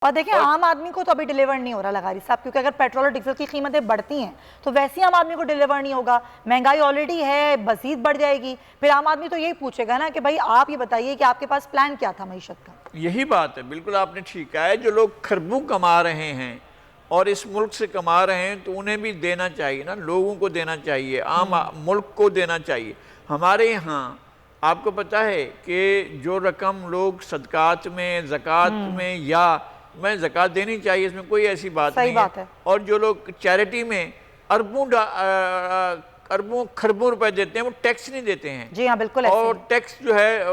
اور دیکھیں عام آدمی کو تو ابھی ڈیلیور نہیں ہو رہا لغاری صاحب، کیونکہ اگر پیٹرول اور ڈیزل کی قیمتیں بڑھتی ہیں تو ویسے عام آدمی کو ڈیلیور نہیں ہوگا، مہنگائی آلریڈی ہے، مزید بڑھ جائے گی، پھر عام آدمی تو یہی پوچھے گا نا کہ بھائی آپ یہ بتائیے کہ آپ کے پاس پلان کیا تھا معیشت کا۔ یہی بات ہے، بالکل آپ نے ٹھیک کہا ہے، جو لوگ کھربوں کما رہے ہیں اور اس ملک سے کما رہے ہیں تو انہیں بھی دینا چاہیے نا، لوگوں کو دینا چاہیے، عام ملک کو دینا چاہیے۔ ہمارے یہاں آپ کو پتہ ہے کہ جو رقم لوگ صدقات میں، زکوٰۃ میں، یا میں زکوٰۃ دینی چاہیے، اس میں کوئی ایسی بات نہیں ہے، اور جو لوگ چیریٹی میں اربوں کھربوں روپے دیتے ہیں وہ ٹیکس نہیں دیتے ہیں۔ جی ہاں بالکل ایسے اور ٹیکس جو ہے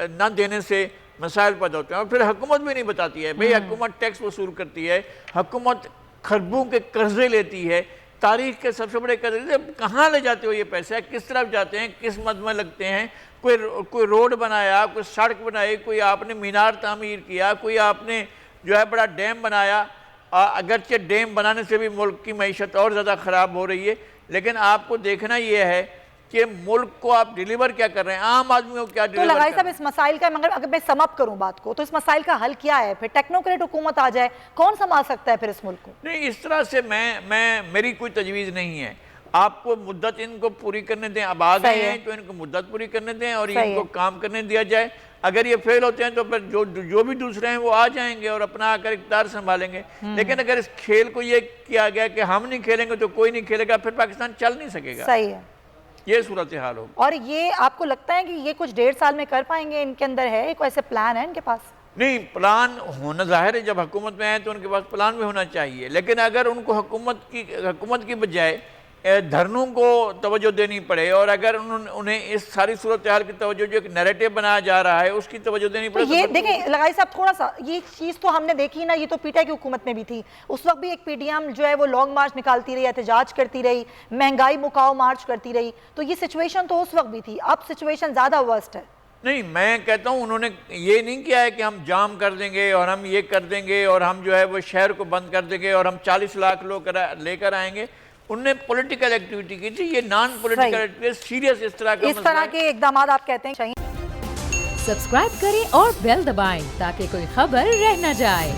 نہ دینے سے مسائل پیدا ہوتے ہیں، اور پھر حکومت بھی نہیں بتاتی ہے، بھئی حکومت ٹیکس وصول کرتی ہے، حکومت کھربوں کے قرضے لیتی ہے، تاریخ کے سب سے بڑے قرضے، کہاں لے جاتے ہو یہ پیسہ، کس طرف جاتے ہیں، کس مد میں لگتے ہیں؟ کوئی روڈ بنایا، کوئی سڑک بنائی، کوئی آپ نے مینار تعمیر کیا، کوئی آپ نے جو ہے بڑا ڈیم بنایا، اگرچہ ڈیم بنانے سے بھی ملک کی معیشت اور زیادہ خراب ہو رہی ہے، لیکن آپ کو دیکھنا یہ ہے کہ ملک کو آپ ڈیلیور کیا کر رہے ہیں، عام آدمیوں کو کیا ڈیلیور کر رہے ہیں۔ تو لغائی صاحب اس مسائل کا، مگر اگر میں سم اپ کروں بات کو، تو اس مسائل کا حل کیا ہے؟ پھر ٹیکنوکریٹ حکومت آ جائے، کون سنبھال سکتا ہے پھر اس ملک کو؟ نہیں، اس طرح سے میری کوئی تجویز نہیں ہے۔ آپ کو مدت ان کو پوری کرنے دیں، اب آ گئے ہیں تو ان کو مدت پوری کرنے دیں اور ان کو کام کرنے دیا جائے۔ اگر یہ فیل ہوتے ہیں تو پھر جو بھی دوسرے ہیں وہ آ جائیں گے اور اپنا آ کر اقتدار سنبھالیں گے، لیکن اگر اس کھیل کو یہ کیا گیا کہ ہم نہیں کھیلیں گے تو کوئی نہیں کھیلے گا، پھر پاکستان چل نہیں سکے گا۔ صحیح ہے، یہ صورتحال ہوگی۔ اور یہ آپ کو لگتا ہے کہ یہ کچھ 1.5 سال میں کر پائیں گے؟ ان کے اندر ہے کوئی ایسے پلان ہے ان کے پاس؟ نہیں، پلان ہونا ظاہر ہے، جب حکومت میں آئے تو ان کے پاس پلان بھی ہونا چاہیے، لیکن اگر ان کو حکومت کی بجائے دھرنوں کو توجہ دینی پڑے، اور اگر انہیں اس ساری صورتحال کی توجہ جو ایک نیریٹو بنایا جا رہا ہے اس کی توجہ دینی پڑے، یہ دیکھیں لغائی صاحب تھوڑا سا یہ چیز تو ہم نے دیکھی نا، یہ تو پی ٹی آئی کی حکومت میں بھی تھی، اس وقت بھی ایک پی ڈی ایم جو ہے وہ لانگ مارچ نکالتی رہی، احتجاج کرتی رہی، مہنگائی مکاؤ مارچ کرتی رہی، تو یہ سچویشن تو اس وقت بھی تھی، اب سچویشن زیادہ ورسٹ ہے۔ نہیں، میں کہتا ہوں انہوں نے یہ نہیں کیا ہے کہ ہم جام کر دیں گے اور ہم یہ کر دیں گے اور ہم جو ہے وہ شہر کو بند کر دیں گے اور ہم 40 لاکھ لوگ لے کر آئیں گے۔ انہوں نے پولیٹیکل ایکٹیویٹی کی تھی، یہ نان پولیٹیکل ایکٹیویٹی، سیریس اس طرح کا اس طرح کے اقدامات آپ کہتے ہیں چاہیے۔ سبسکرائب کریں اور بیل دبائیں تاکہ کوئی خبر رہ نہ جائے۔